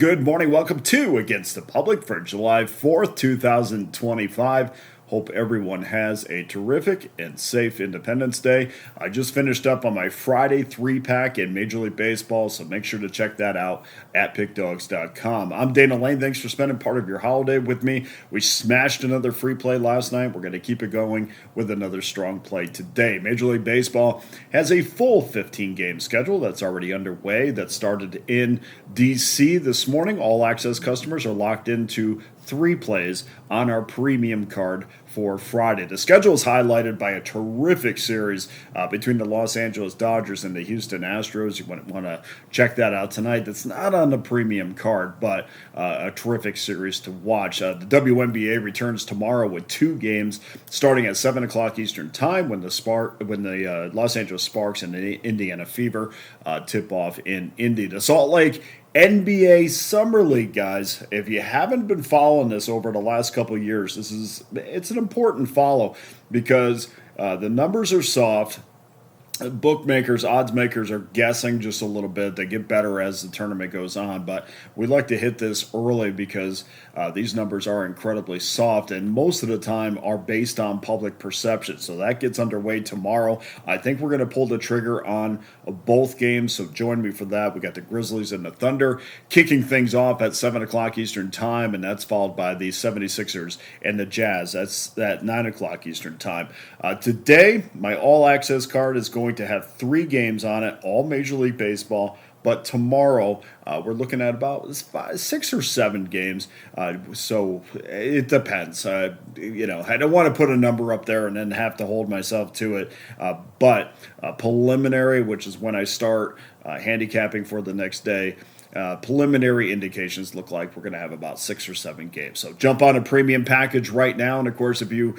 Good morning. Welcome to Against the Public for July 4th, 2025. Hope everyone has a terrific and safe Independence Day. I just finished up on my Friday 3-pack in Major League Baseball, so make sure to check that out at pickdawgz.com. I'm Dana Lane. Thanks for spending part of your holiday with me. We smashed another free play last night. We're going to keep it going with another strong play today. Major League Baseball has a full 15-game schedule that's already underway that started in D.C. this morning. All Access customers are locked into 3 plays on our premium card for Friday. The schedule is highlighted by a terrific series between the Los Angeles Dodgers and the Houston Astros. You want to check that out tonight. That's not on the premium card, but a terrific series to watch. The WNBA returns tomorrow with 2 games starting at 7 o'clock Eastern Time when the Los Angeles Sparks and the Indiana Fever tip off in Indy. The Salt Lake NBA Summer League, guys. If you haven't been following this over the last couple of years, it's an important follow because the numbers are soft. Bookmakers, odds makers are guessing just a little bit. They get better as the tournament goes on, but we like to hit this early because these numbers are incredibly soft and most of the time are based on public perception. So that gets underway tomorrow. I think we're going to pull the trigger on both games, so join me for that. We got the Grizzlies and the Thunder kicking things off at 7 o'clock Eastern Time, and that's followed by the 76ers and the Jazz. That's at 9 o'clock Eastern Time. Today, my All Access card is going to have 3 games on it, all Major League Baseball. But tomorrow, we're looking at about 6 or 7 games. So it depends. I don't want to put a number up there and then have to hold myself to it. But preliminary, which is when I start handicapping for the next day, preliminary indications look like we're going to have about 6 or 7 games. So jump on a premium package right now. And of course, if you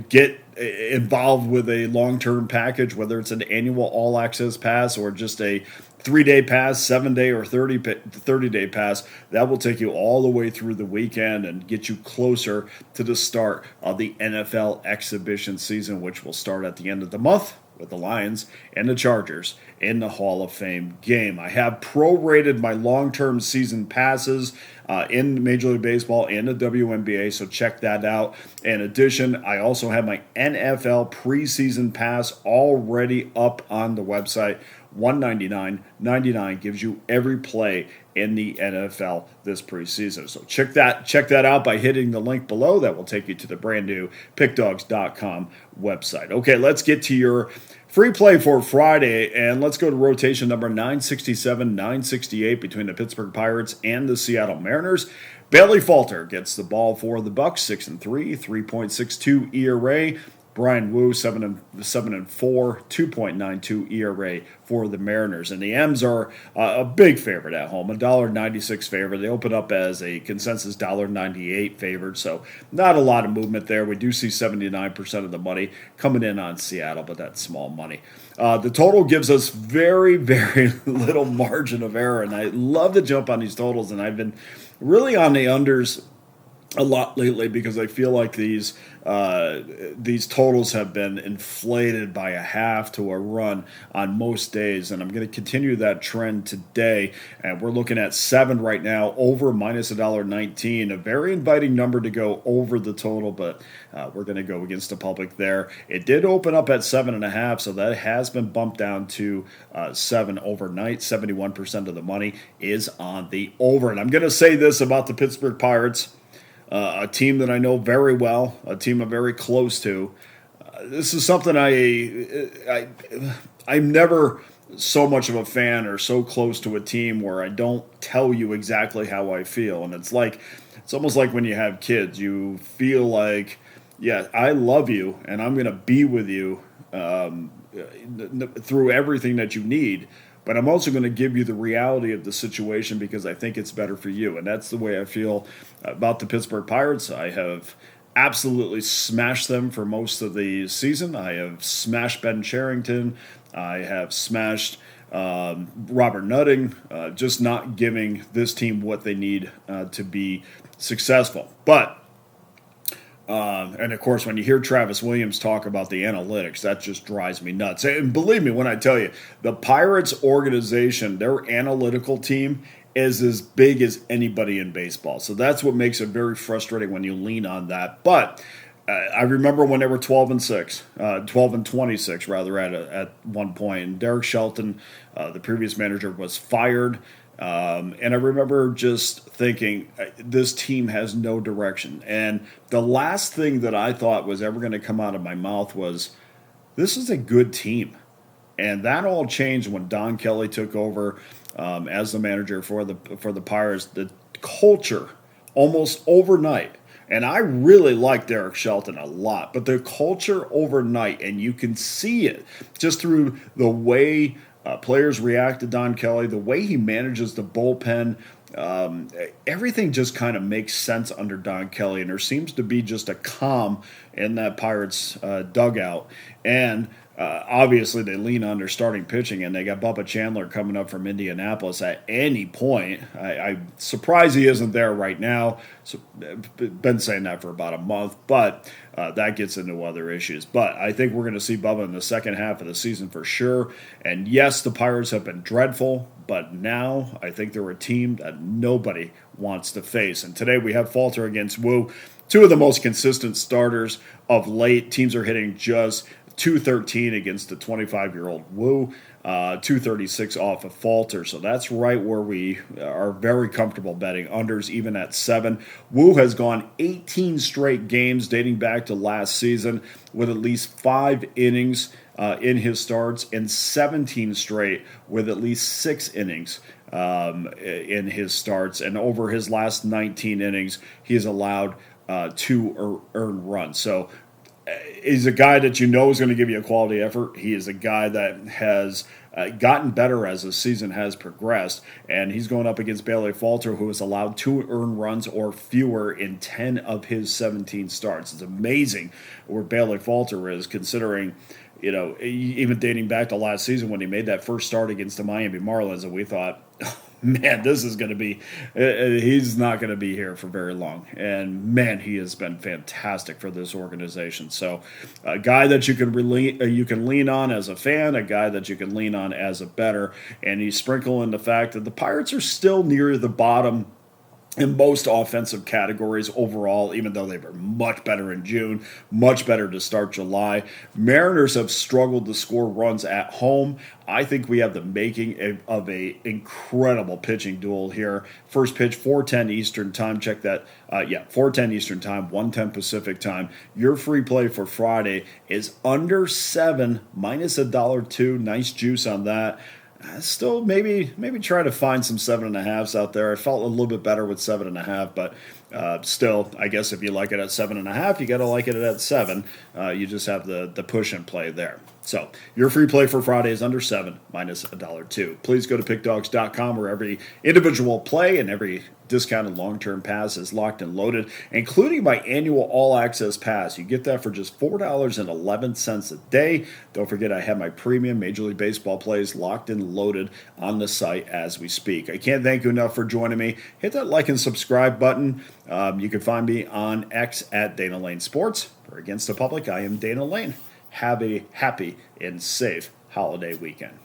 get involved with a long-term package, whether it's an annual all access pass or just a 3-day pass, 7-day or 30-day pass, that will take you all the way through the weekend and get you closer to the start of the NFL exhibition season, which will start at the end of the month with the Lions and the Chargers in the Hall of Fame game. I have prorated my long-term season passes in Major League Baseball and the WNBA, so check that out. In addition, I also have my NFL preseason pass already up on the website. $199.99 gives you every play in the NFL this preseason. So check that out by hitting the link below. That will take you to the brand new Pickdawgz.com website. Okay, let's get to your free play for Friday, and let's go to rotation number 967, 968 between the Pittsburgh Pirates and the Seattle Mariners. Bailey Falter gets the ball for the Bucks, 6-3, 3.62 ERA. Brian Wu, 7-4, 2.92 ERA for the Mariners. And the M's are a big favorite at home, $1.96 favorite. They open up as a consensus $1.98 favorite, so not a lot of movement there. We do see 79% of the money coming in on Seattle, but that's small money. The total gives us very, very little margin of error, and I love to jump on these totals, and I've been really on the unders a lot lately because I feel like these totals have been inflated by a half to a run on most days, and I'm going to continue that trend today. And we're looking at 7 right now, over minus $1.19, a very inviting number to go over the total, but we're going to go against the public there. It did open up at 7.5, so that has been bumped down to 7 overnight. 71% of the money is on the over, and I'm going to say this about the Pittsburgh Pirates. A team that I know very well, a team I'm very close to. This is something I'm never so much of a fan or so close to a team where I don't tell you exactly how I feel. And it's almost like when you have kids, you feel like, yeah, I love you and I'm going to be with you through everything that you need. But I'm also going to give you the reality of the situation because I think it's better for you. And that's the way I feel about the Pittsburgh Pirates. I have absolutely smashed them for most of the season. I have smashed Ben Cherington. I have smashed Robert Nutting, just not giving this team what they need to be successful. But and of course, when you hear Travis Williams talk about the analytics, that just drives me nuts. And believe me when I tell you, the Pirates organization, their analytical team is as big as anybody in baseball. So that's what makes it very frustrating when you lean on that. But I remember when they were 12-6, 12-26 rather at one point. And Derek Shelton, the previous manager, was fired. And I remember just thinking, this team has no direction. And the last thing that I thought was ever going to come out of my mouth was, this is a good team. And that all changed when Don Kelly took over as the manager for the Pirates. The culture, almost overnight, and I really like Derek Shelton a lot, but the culture overnight, and you can see it just through the way players react to Don Kelly, the way he manages the bullpen. Everything just kind of makes sense under Don Kelly, and there seems to be just a calm in that Pirates dugout. And obviously, they lean on their starting pitching, and they got Bubba Chandler coming up from Indianapolis at any point. I'm surprised he isn't there right now. So, been saying that for about a month, but that gets into other issues. But I think we're going to see Bubba in the second half of the season for sure. And yes, the Pirates have been dreadful, but now I think they're a team that nobody wants to face. And today we have Falter against Wu, two of the most consistent starters of late. Teams are hitting just .213 against the 25-year-old Wu, 236 off of Falter. So that's right where we are very comfortable betting unders, even at 7. Wu has gone 18 straight games dating back to last season with at least 5 innings in his starts, and 17 straight with at least 6 innings in his starts. And over his last 19 innings, he has allowed 2 earned runs. So he's a guy that you know is going to give you a quality effort. He is a guy that has gotten better as the season has progressed, and he's going up against Bailey Falter, who has allowed 2 earned runs or fewer in 10 of his 17 starts. It's amazing where Bailey Falter is, considering, you know, even dating back to last season when he made that first start against the Miami Marlins, and we thought, man, this is going to be, he's not going to be here for very long. And, man, he has been fantastic for this organization. So a guy that you can lean on as a fan, a guy that you can lean on as a bettor, and you sprinkle in the fact that the Pirates are still near the bottom in most offensive categories overall, even though they were much better in June, much better to start July. Mariners have struggled to score runs at home. I think we have the making of a incredible pitching duel here. First pitch, 4:10 Eastern time. Check that. 4:10 Eastern time, 1:10 Pacific time. Your free play for Friday is under 7, minus $1.02. Nice juice on that. Still, maybe try to find some 7.5s out there. I felt a little bit better with 7.5, but still, I guess if you like it at 7.5, you got to like it at 7. You just have the push and play there. So your free play for Friday is under 7, minus $1.02. Please go to pickdawgz.com, where every individual play and every discounted long-term pass is locked and loaded, including my annual All Access Pass. You get that for just $4.11 a day. Don't forget, I have my premium Major League Baseball plays locked and loaded on the site as we speak. I can't thank you enough for joining me. Hit that like and subscribe button. You can find me on X at Dana Lane Sports. For Against the Public, I am Dana Lane. Have a happy and safe holiday weekend.